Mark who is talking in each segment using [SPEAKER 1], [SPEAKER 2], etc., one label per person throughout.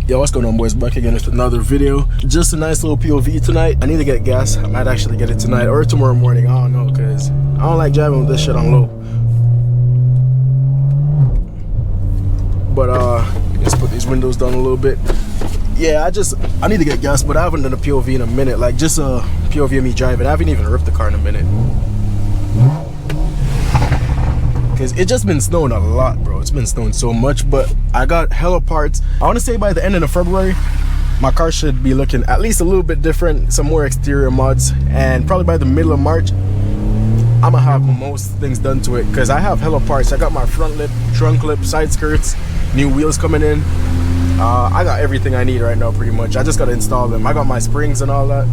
[SPEAKER 1] Yo, what's going on, boys? Back again with another video. Just a nice little POV tonight. I need to get gas. I might actually get it tonight or tomorrow morning. I don't know, because I don't like driving with this shit on low. But let's put these windows down a little bit. Yeah, I need to get gas, but I haven't done a POV in a minute. Like, just a POV of me driving. I haven't even ripped the car in a minute. Because it's just been snowing a lot, bro. It's been snowing so much, but I got hella parts. I want to say by the end of February, my car should be looking at least a little bit different, some more exterior mods, and probably by the middle of March, I'm gonna have most things done to it, because I have hella parts. I got my front lip, trunk lip, side skirts, new wheels coming in. I got everything I need right now, pretty much. I just gotta install them. I got my springs and all that.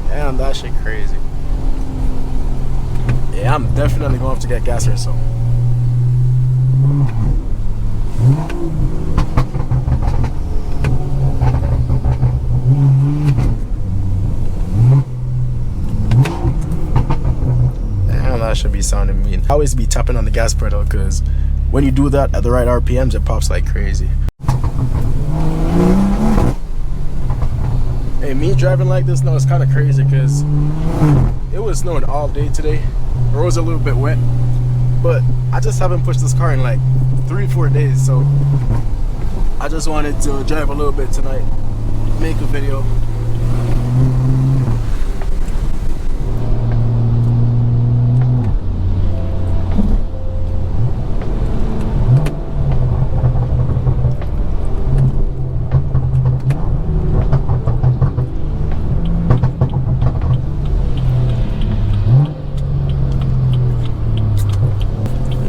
[SPEAKER 1] Damn, that shit crazy. Yeah, I'm definitely going to have to get gas or so. Damn, that should be sounding mean. I always be tapping on the gas pedal, because when you do that at the right RPMs, it pops like crazy. Hey, me driving like this now is kind of crazy, because it was snowing all day today. The road's a little bit wet, but I just haven't pushed this car in like 3-4 days, so I just wanted to drive a little bit tonight, make a video.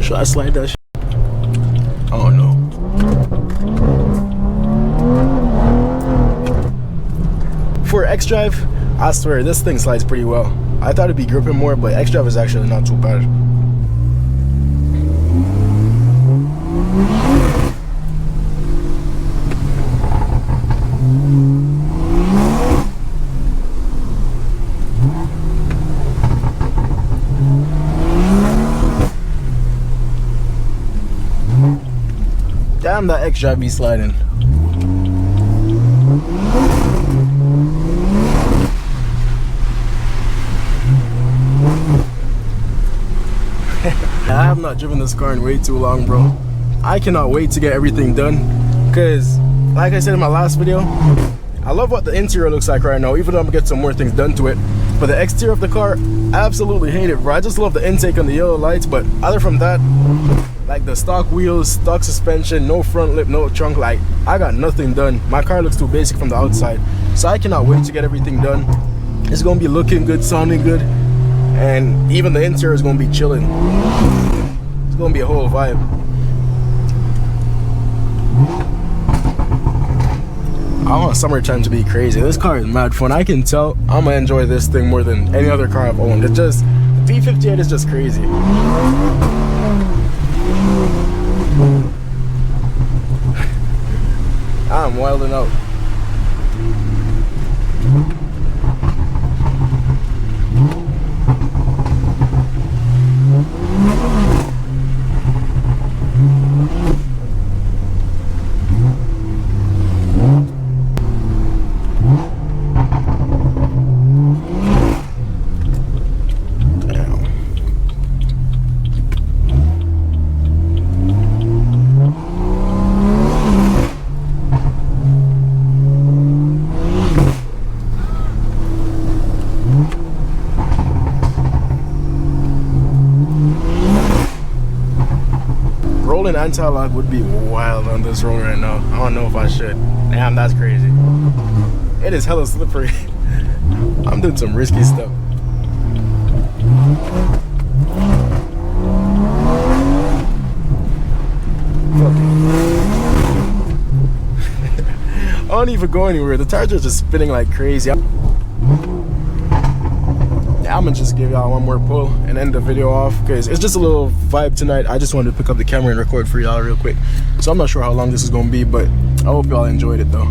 [SPEAKER 1] Should I slide that shit? Oh no. For X-Drive, I swear this thing slides pretty well. I thought it'd be gripping more, but X-Drive is actually not too bad. Damn, that X-Drive be sliding. I have not driven this car in way too long, bro. I cannot wait to get everything done, because like I said in my last video, I love what the interior looks like right now, even though I'm gonna get some more things done to it. But the exterior of the car, absolutely hate it, bro. I just love the intake and the yellow lights, but other from that, like the stock wheels, stock suspension, no front lip, no trunk, like I got nothing done. My car looks too basic from the outside, so I cannot wait to get everything done. It's gonna be looking good, sounding good, and even the interior is gonna be chilling. It's gonna be a whole vibe. I want summertime to be crazy. This car is mad fun. I can tell I'm gonna enjoy this thing more than any other car I've owned. It's just, the V58 is just crazy. I'm wilding out. Rolling anti-lock would be wild on this road right now. I don't know if I should. Damn, that's crazy. It is hella slippery. I'm doing some risky stuff. I don't even go anywhere. The tires are just spinning like crazy. I'm gonna just give y'all one more pull and end the video off, because it's just a little vibe tonight. I just wanted to pick up the camera and record for y'all real quick, so I'm not sure how long this is gonna be, but I hope y'all enjoyed it though.